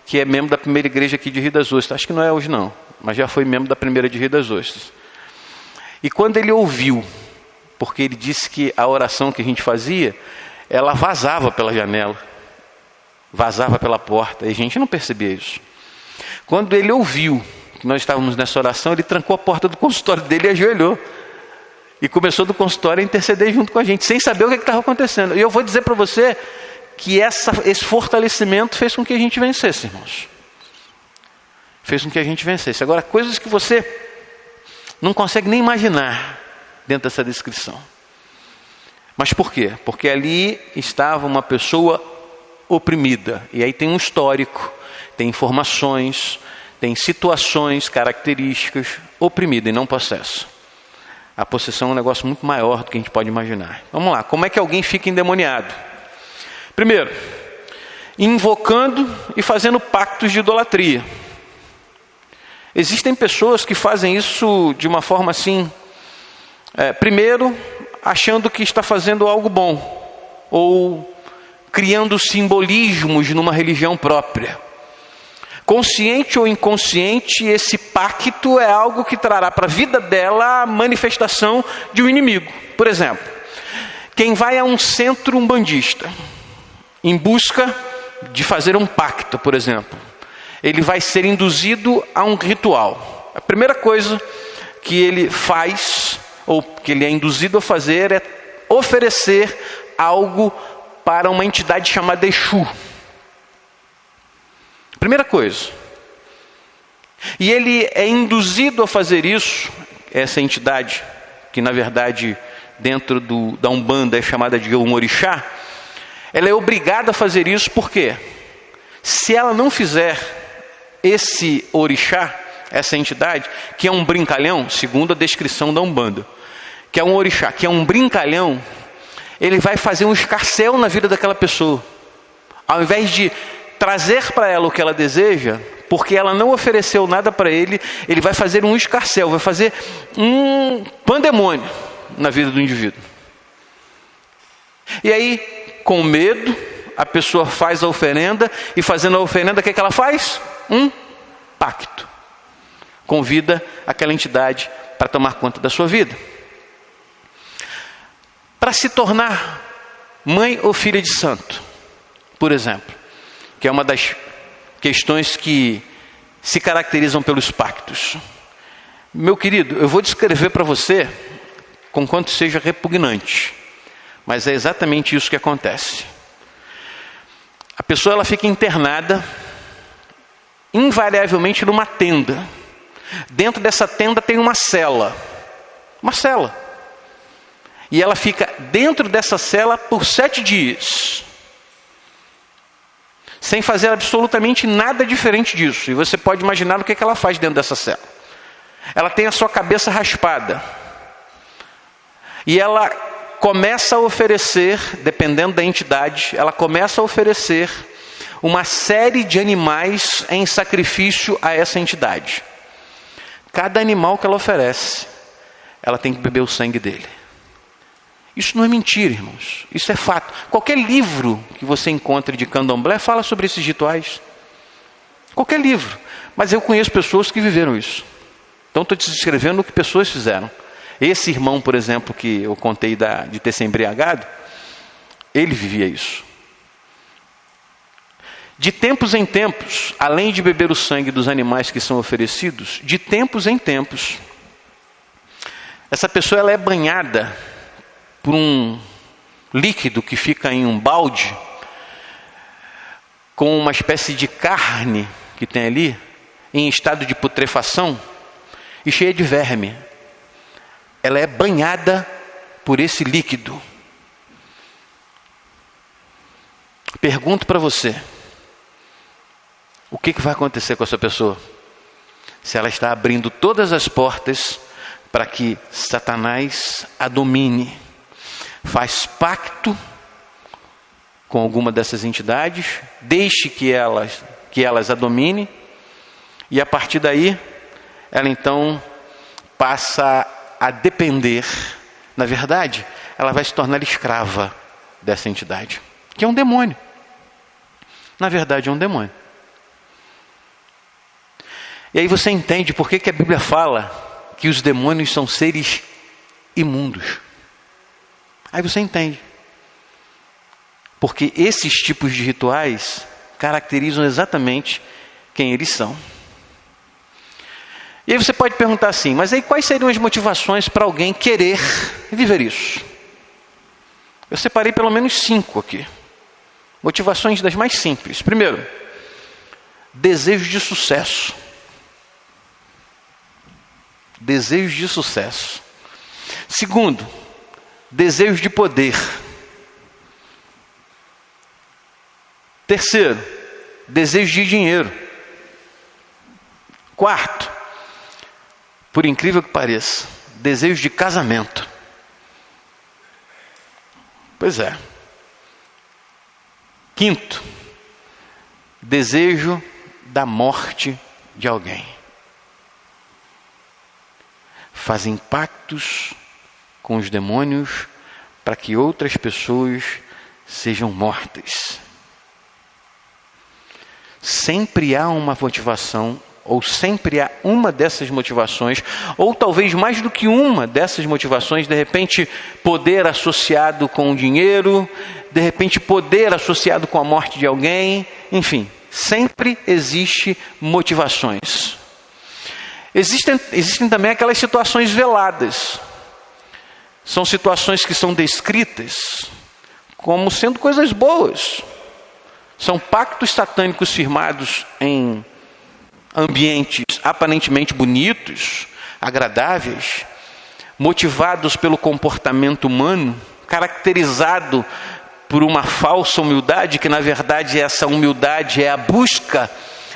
que é membro da primeira igreja aqui de Rio das Ostras. Acho que não é hoje não, mas já foi membro da primeira de Rio das Ostras. E quando ele ouviu, porque ele disse que a oração que a gente fazia, ela vazava pela janela, vazava pela porta, e a gente não percebia isso. Quando ele ouviu que nós estávamos nessa oração, ele trancou a porta do consultório dele e ajoelhou. E começou do consultório a interceder junto com a gente, sem saber o que estava acontecendo. E eu vou dizer para você que esse fortalecimento fez com que a gente vencesse, irmãos. Fez com que a gente vencesse. Agora, coisas que você não consegue nem imaginar dentro dessa descrição. Mas por quê? Porque ali estava uma pessoa oprimida. E aí tem um histórico, tem informações, tem situações, características, oprimida e não possessa. A possessão é um negócio muito maior do que a gente pode imaginar. Vamos lá, como é que alguém fica endemoniado? Primeiro, invocando e fazendo pactos de idolatria. Existem pessoas que fazem isso de uma forma assim, primeiro, achando que está fazendo algo bom, ou criando simbolismos numa religião própria. Consciente ou inconsciente, esse pacto é algo que trará para a vida dela a manifestação de um inimigo. Por exemplo, quem vai a um centro umbandista em busca de fazer um pacto, por exemplo, ele vai ser induzido a um ritual. A primeira coisa que ele faz, ou que ele é induzido a fazer, é oferecer algo para uma entidade chamada Exu. Primeira coisa. E ele é induzido a fazer isso, essa entidade, que na verdade dentro da Umbanda é chamada de um orixá, ela é obrigada a fazer isso porque se ela não fizer, esse orixá, essa entidade, que é um brincalhão, segundo a descrição da Umbanda, que é um orixá, que é um brincalhão, ele vai fazer um escarcéu na vida daquela pessoa. Ao invés de trazer para ela o que ela deseja, porque ela não ofereceu nada para ele, ele vai fazer um escarcéu, vai fazer um pandemônio na vida do indivíduo. E aí, com medo, a pessoa faz a oferenda, e fazendo a oferenda, o que ela faz? Um pacto. Convida aquela entidade para tomar conta da sua vida. Para se tornar mãe ou filha de santo, por exemplo, que é uma das questões que se caracterizam pelos pactos. Meu querido, eu vou descrever para você, conquanto seja repugnante, mas é exatamente isso que acontece. A pessoa ela fica internada, invariavelmente numa tenda. Dentro dessa tenda tem uma cela. Uma cela. E ela fica dentro dessa cela por 7 dias. Sem fazer absolutamente nada diferente disso. E você pode imaginar o que ela faz dentro dessa cela. Ela tem a sua cabeça raspada. E ela começa a oferecer, dependendo da entidade, ela começa a oferecer uma série de animais em sacrifício a essa entidade. Cada animal que ela oferece, ela tem que beber o sangue dele. Isso não é mentira, irmãos. Isso é fato. Qualquer livro que você encontre de candomblé fala sobre esses rituais. Qualquer livro. Mas eu conheço pessoas que viveram isso. Então estou te descrevendo o que pessoas fizeram. Esse irmão, por exemplo, que eu contei de ter se embriagado, ele vivia isso. De tempos em tempos, além de beber o sangue dos animais que são oferecidos, de tempos em tempos, essa pessoa ela é banhada por um líquido que fica em um balde, com uma espécie de carne que tem ali, em estado de putrefação e cheia de verme. Ela é banhada por esse líquido. Pergunto para você, o que vai acontecer com essa pessoa? Se ela está abrindo todas as portas para que Satanás a domine, faz pacto com alguma dessas entidades, deixe que elas a dominem, e a partir daí, ela então passa a depender. Na verdade, ela vai se tornar escrava dessa entidade, que é um demônio. Na verdade, é um demônio. E aí você entende por que a Bíblia fala que os demônios são seres imundos. Aí você entende. Porque esses tipos de rituais caracterizam exatamente quem eles são. E aí você pode perguntar assim, mas aí quais seriam as motivações para alguém querer viver isso? Eu separei pelo menos 5 aqui. Motivações das mais simples. Primeiro, desejo de sucesso. Desejo de sucesso. Segundo, desejo de poder. Terceiro, desejo de dinheiro. Quarto, por incrível que pareça, desejo de casamento. Pois é. Quinto, desejo da morte de alguém. fazem pactos com os demônios para que outras pessoas sejam mortas. Sempre há uma motivação, ou sempre há uma dessas motivações, ou talvez mais do que uma dessas motivações, de repente poder associado com o dinheiro, de repente poder associado com a morte de alguém, enfim, sempre existe motivações. Existem também aquelas situações veladas. São situações que são descritas como sendo coisas boas. São pactos satânicos firmados em ambientes aparentemente bonitos, agradáveis, motivados pelo comportamento humano, caracterizado por uma falsa humildade, que na verdade essa humildade é a busca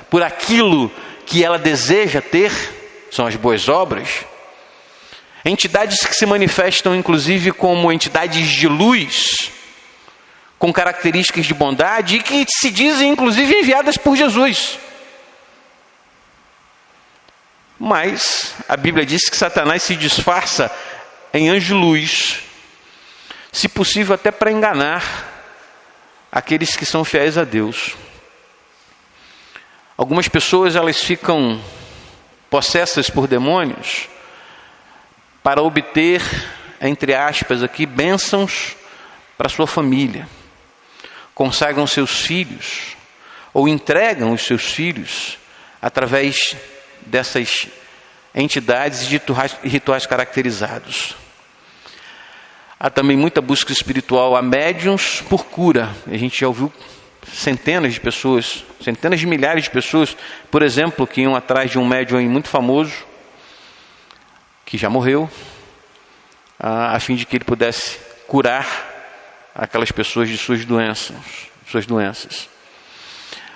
por aquilo que ela deseja ter, são as boas obras. Entidades que se manifestam inclusive como entidades de luz, com características de bondade e que se dizem inclusive enviadas por Jesus. Mas a Bíblia diz que Satanás se disfarça em anjo-luz, se possível até para enganar aqueles que são fiéis a Deus. Algumas pessoas, elas ficam possessas por demônios para obter, entre aspas aqui, bênçãos para sua família. Consagram seus filhos ou entregam os seus filhos através dessas entidades e de rituais caracterizados. Há também muita busca espiritual a médiuns por cura. A gente já ouviu centenas de pessoas, centenas de milhares de pessoas, por exemplo, que iam atrás de um médium muito famoso, que já morreu, a fim de que ele pudesse curar aquelas pessoas de suas doenças.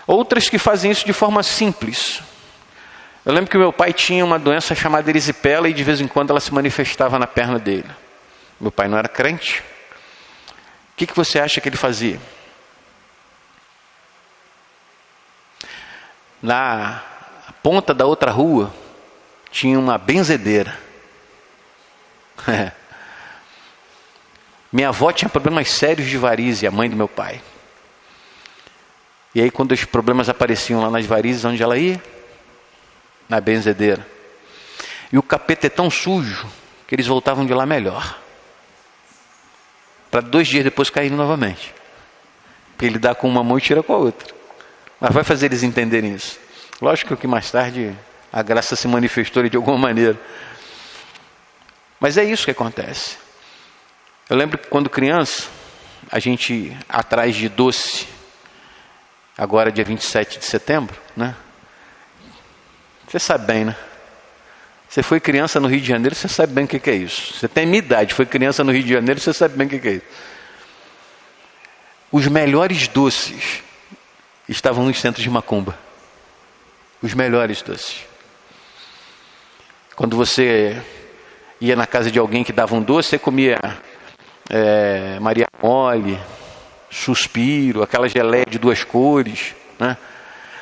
Outras que fazem isso de forma simples. Eu lembro que meu pai tinha uma doença chamada erisipela e de vez em quando ela se manifestava na perna dele. Meu pai não era crente. O que você acha que ele fazia? Na ponta da outra rua tinha uma benzedeira. Minha avó tinha problemas sérios de varizes, a mãe do meu pai. E aí quando os problemas apareciam lá nas varizes, onde ela ia? Na benzedeira. E o capeta é tão sujo que eles voltavam de lá melhor, para 2 dias depois cair novamente. Porque ele dá com uma mão e tira com a outra. Mas vai fazer eles entenderem isso. Lógico que mais tarde a graça se manifestou de alguma maneira. Mas é isso que acontece. Eu lembro que quando criança, a gente atrás de doce, agora dia 27 de setembro, né? Você sabe bem, né? Você foi criança no Rio de Janeiro, você sabe bem o que é isso. Você tem minha idade, foi criança no Rio de Janeiro, você sabe bem o que é isso. Os melhores doces estavam nos centros de macumba. Os melhores doces. Quando você ia na casa de alguém que dava um doce, você comia Maria Mole, Suspiro, aquela geleia de 2 cores, né?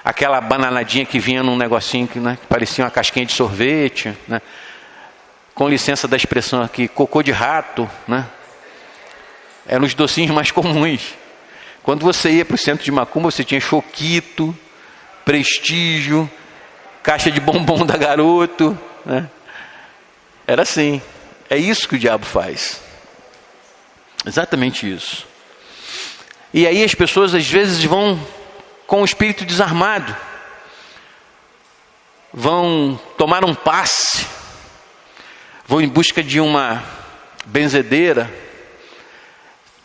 Aquela bananadinha que vinha num negocinho que, né, que parecia uma casquinha de sorvete, né? Com licença da expressão aqui, cocô de rato, né? Eram os docinhos mais comuns. Quando você ia para o centro de macumba, você tinha choquito, prestígio, caixa de bombom da Garoto, né? Era assim. É isso que o diabo faz. Exatamente isso. E aí as pessoas às vezes vão com o espírito desarmado, vão tomar um passe, vão em busca de uma benzedeira.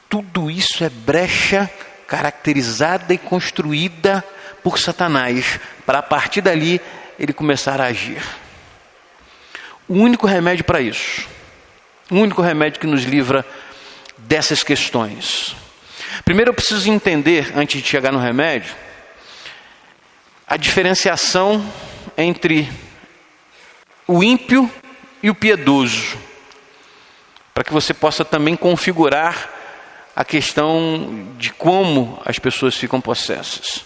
Tudo isso é brecha caracterizada e construída por Satanás, para a partir dali ele começar a agir. O único remédio para isso, o único remédio que nos livra dessas questões. Primeiro eu preciso entender, antes de chegar no remédio, a diferenciação entre o ímpio e o piedoso, para que você possa também configurar a questão de como as pessoas ficam possessas.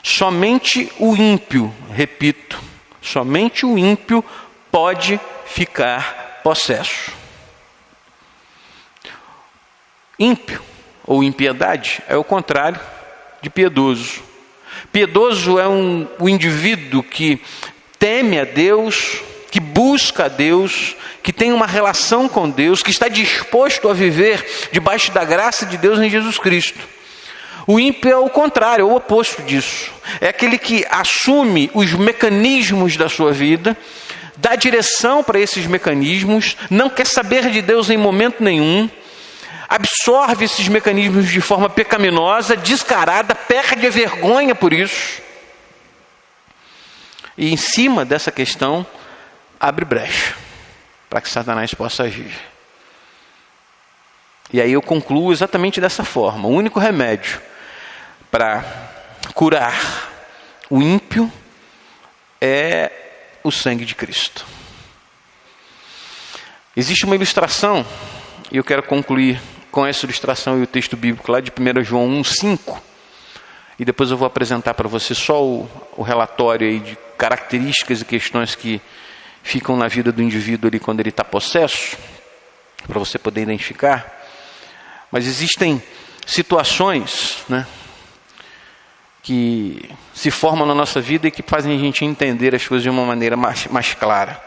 Somente o ímpio, repito, somente o ímpio pode ficar possesso. Ímpio ou impiedade é o contrário de piedoso. Piedoso é o indivíduo que teme a Deus, que busca a Deus, que tem uma relação com Deus, que está disposto a viver debaixo da graça de Deus em Jesus Cristo. O ímpio é o contrário, é o oposto disso. É aquele que assume os mecanismos da sua vida, dá direção para esses mecanismos, não quer saber de Deus em momento nenhum, absorve esses mecanismos de forma pecaminosa, descarada, perde a vergonha por isso. E em cima dessa questão, abre brecha para que Satanás possa agir. E aí eu concluo exatamente dessa forma. O único remédio para curar o ímpio é o sangue de Cristo. Existe uma ilustração, e eu quero concluir com essa ilustração e o texto bíblico lá de 1 João 1,5, e depois eu vou apresentar para você só o relatório aí de características e questões que ficam na vida do indivíduo ali quando ele está possesso, para você poder identificar. Mas existem situações, né, que se formam na nossa vida e que fazem a gente entender as coisas de uma maneira mais clara.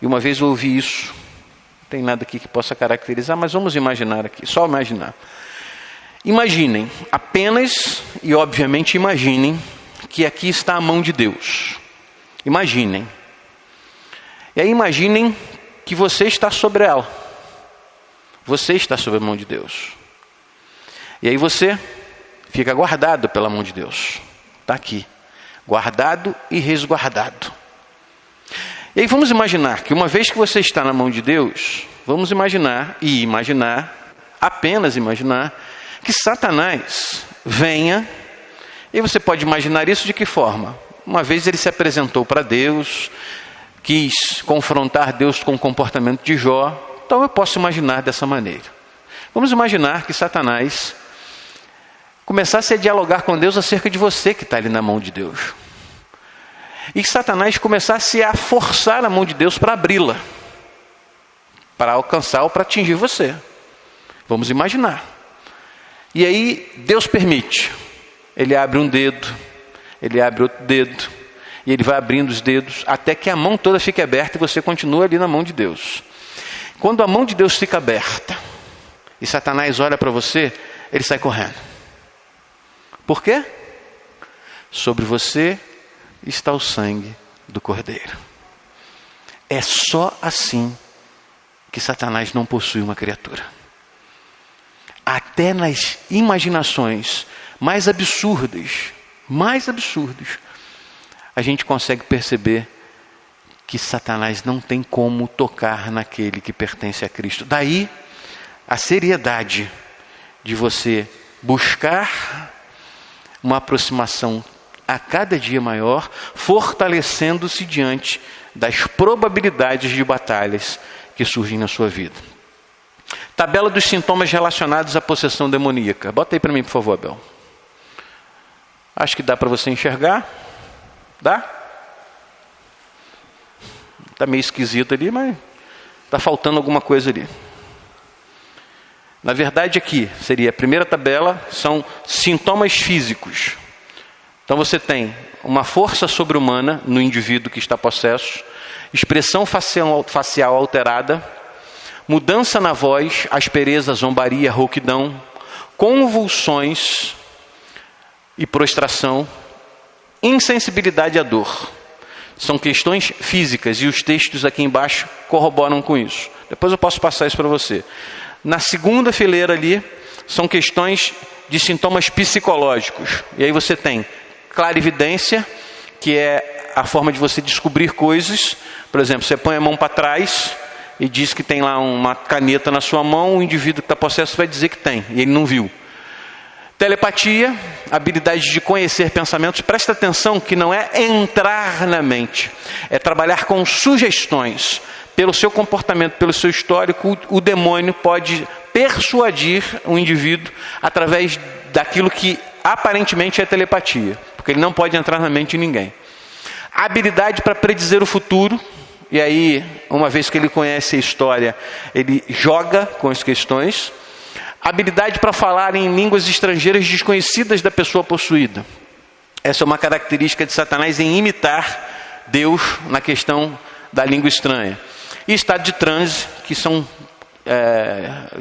E uma vez eu ouvi isso, não tem nada aqui que possa caracterizar, mas vamos imaginar aqui, só imaginar. Imaginem, apenas e obviamente imaginem que aqui está a mão de Deus. Imaginem. E aí imaginem que você está sobre ela. Você está sobre a mão de Deus. E aí você fica guardado pela mão de Deus. Está aqui. Guardado e resguardado. E aí vamos imaginar que uma vez que você está na mão de Deus, vamos imaginar, apenas imaginar, que Satanás venha, e você pode imaginar isso de que forma? Uma vez ele se apresentou para Deus, quis confrontar Deus com o comportamento de Jó, então eu posso imaginar dessa maneira. Vamos imaginar que Satanás começasse a dialogar com Deus acerca de você que está ali na mão de Deus. E que Satanás começasse a forçar a mão de Deus para abri-la, para alcançar ou para atingir você. Vamos imaginar. E aí Deus permite. Ele abre um dedo, ele abre outro dedo, e ele vai abrindo os dedos, até que a mão toda fique aberta e você continua ali na mão de Deus. Quando a mão de Deus fica aberta, e Satanás olha para você, ele sai correndo. Por quê? Sobre você está o sangue do Cordeiro. É só assim que Satanás não possui uma criatura. Até nas imaginações mais absurdas, a gente consegue perceber que Satanás não tem como tocar naquele que pertence a Cristo. Daí a seriedade de você buscar uma aproximação a cada dia maior, fortalecendo-se diante das probabilidades de batalhas que surgem na sua vida. Tabela dos sintomas relacionados à possessão demoníaca. Bota aí para mim, por favor, Abel. Acho que dá para você enxergar. Dá? Está meio esquisito ali, mas está faltando alguma coisa ali. Na verdade aqui, seria a primeira tabela, são sintomas físicos. Então você tem uma força sobre-humana no indivíduo que está possesso, expressão facial alterada, mudança na voz, aspereza, zombaria, rouquidão, convulsões e prostração, insensibilidade à dor. São questões físicas e os textos aqui embaixo corroboram com isso. Depois eu posso passar isso para você. Na segunda fileira ali, são questões de sintomas psicológicos. E aí você tem clarividência, que é a forma de você descobrir coisas. Por exemplo, você põe a mão para trás e diz que tem lá uma caneta na sua mão, o indivíduo que está possesso vai dizer que tem, e ele não viu. Telepatia, habilidade de conhecer pensamentos. Presta atenção que não é entrar na mente, é trabalhar com sugestões. Pelo seu comportamento, pelo seu histórico, o demônio pode persuadir o indivíduo através daquilo que aparentemente é telepatia, porque ele não pode entrar na mente de ninguém. A habilidade para predizer o futuro, e aí, uma vez que ele conhece a história, ele joga com as questões. Habilidade para falar em línguas estrangeiras desconhecidas da pessoa possuída. Essa é uma característica de Satanás, em imitar Deus na questão da língua estranha. E estado de transe, que são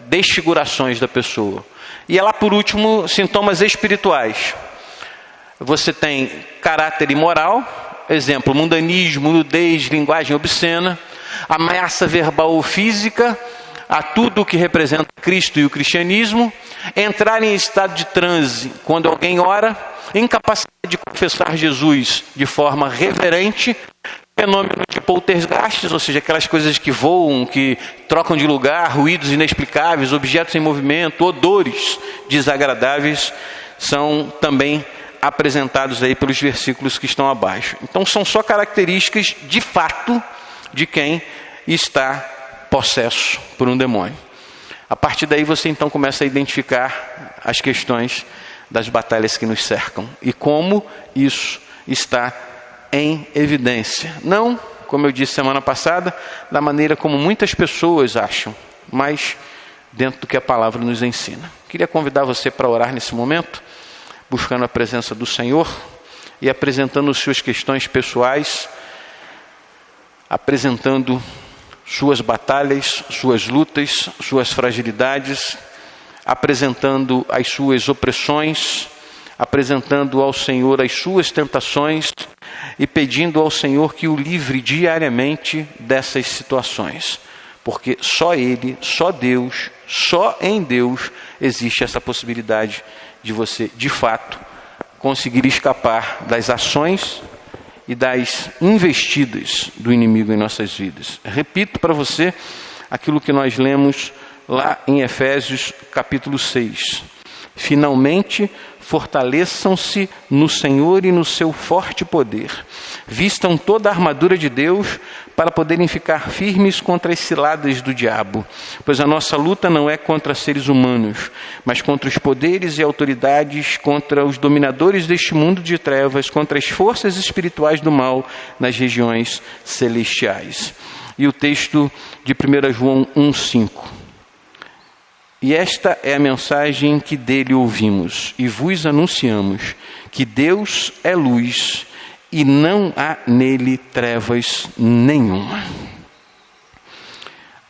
desfigurações da pessoa. E lá por último, sintomas espirituais. Você tem caráter imoral, exemplo, mundanismo, nudez, linguagem obscena, ameaça verbal ou física a tudo o que representa Cristo e o cristianismo, entrar em estado de transe quando alguém ora, incapacidade de confessar Jesus de forma reverente, fenômeno de poltergastes, ou seja, aquelas coisas que voam, que trocam de lugar, ruídos inexplicáveis, objetos em movimento, odores desagradáveis, são também apresentados aí pelos versículos que estão abaixo. Então são só características de fato de quem está possesso por um demônio. A partir daí você então começa a identificar as questões das batalhas que nos cercam e como isso está em evidência. Não, como eu disse semana passada, da maneira como muitas pessoas acham, mas dentro do que a palavra nos ensina. Queria convidar você para orar nesse momento, buscando a presença do Senhor e apresentando suas questões pessoais, apresentando suas batalhas, suas lutas, suas fragilidades, apresentando as suas opressões, apresentando ao Senhor as suas tentações e pedindo ao Senhor que o livre diariamente dessas situações. Porque só Ele, só Deus, só em Deus existe essa possibilidade de você, de fato, conseguir escapar das ações e das investidas do inimigo em nossas vidas. Repito para você aquilo que nós lemos lá em Efésios capítulo 6. Finalmente, fortaleçam-se no Senhor e no seu forte poder. Vistam toda a armadura de Deus para poderem ficar firmes contra as ciladas do diabo. Pois a nossa luta não é contra seres humanos, mas contra os poderes e autoridades, contra os dominadores deste mundo de trevas, contra as forças espirituais do mal nas regiões celestiais. E o texto de 1 João 1,5. E esta é a mensagem que dele ouvimos e vos anunciamos, que Deus é luz e não há nele trevas nenhuma.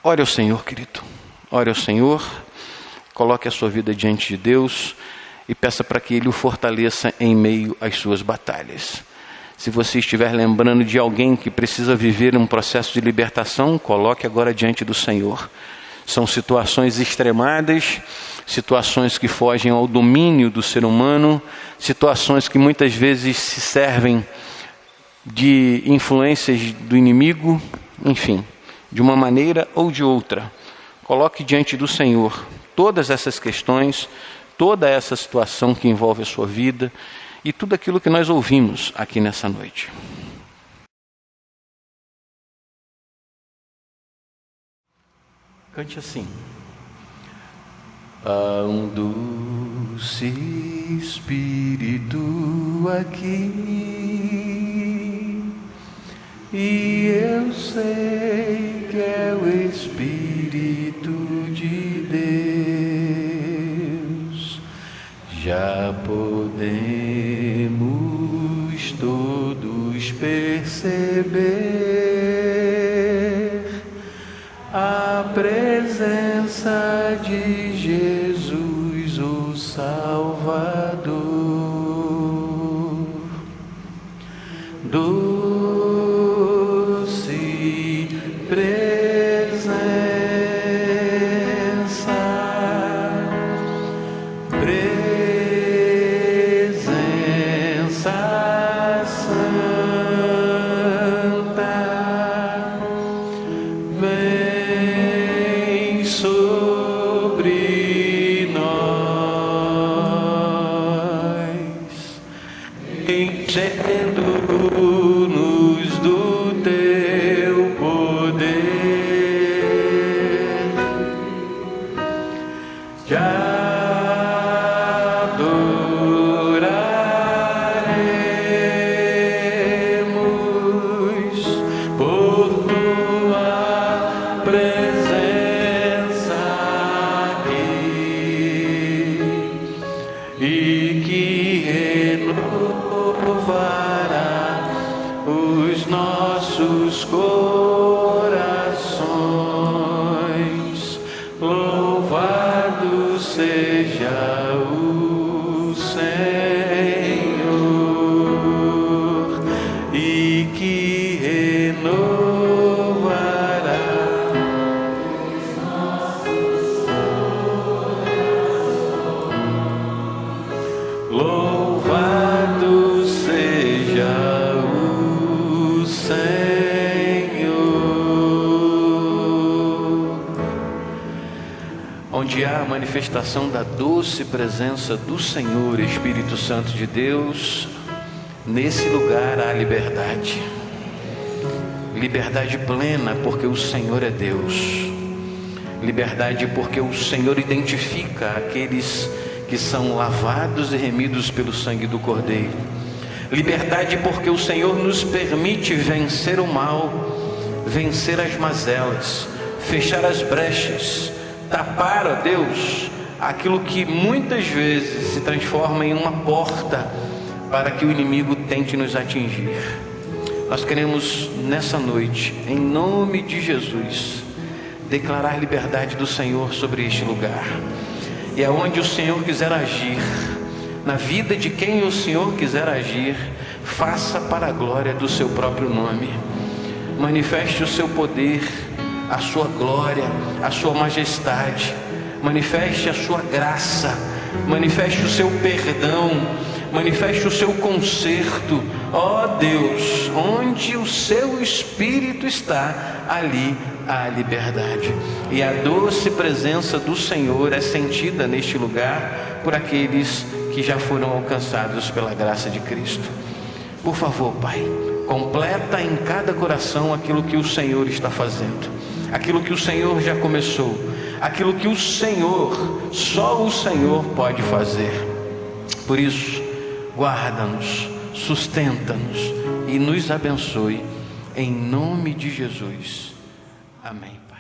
Ore ao Senhor, querido. Ore ao Senhor, coloque a sua vida diante de Deus e peça para que Ele o fortaleça em meio às suas batalhas. Se você estiver lembrando de alguém que precisa viver um processo de libertação, coloque agora diante do Senhor. São situações extremadas, situações que fogem ao domínio do ser humano, situações que muitas vezes se servem de influências do inimigo, enfim, de uma maneira ou de outra. Coloque diante do Senhor todas essas questões, toda essa situação que envolve a sua vida e tudo aquilo que nós ouvimos aqui nessa noite. Cante assim. Há um doce Espírito aqui, e eu sei que é o Espírito de Deus. Já podemos todos perceber a presença de Jesus, o Salvador. Doce presença, presença santa, vem sobre nós, enchendo-nos do teu poder. Já adoraremos por e que renovará os nossos corações. Louvado seja o Senhor, e que renovará os nossos corações. Louvado seja o Senhor. Onde há a manifestação da doce presença do Senhor, Espírito Santo de Deus, nesse lugar há liberdade. Liberdade plena, porque o Senhor é Deus. Liberdade porque o Senhor identifica aqueles que são lavados e remidos pelo sangue do Cordeiro. Liberdade porque o Senhor nos permite vencer o mal, vencer as mazelas, fechar as brechas, tapar, ó Deus, aquilo que muitas vezes se transforma em uma porta para que o inimigo tente nos atingir. Nós queremos nessa noite, em nome de Jesus, declarar liberdade do Senhor sobre este lugar. E aonde o Senhor quiser agir, na vida de quem o Senhor quiser agir, faça para a glória do seu próprio nome. Manifeste o seu poder, a sua glória, a sua majestade. Manifeste a sua graça, manifeste o seu perdão, manifeste o seu conserto. Ó Deus, onde o seu Espírito está, ali há liberdade. E a doce presença do Senhor é sentida neste lugar por aqueles que já foram alcançados pela graça de Cristo. Por favor, Pai, completa em cada coração aquilo que o Senhor está fazendo, aquilo que o Senhor já começou, aquilo que o Senhor, só o Senhor pode fazer. Por isso, guarda-nos, sustenta-nos e nos abençoe, em nome de Jesus. Amém, Pai.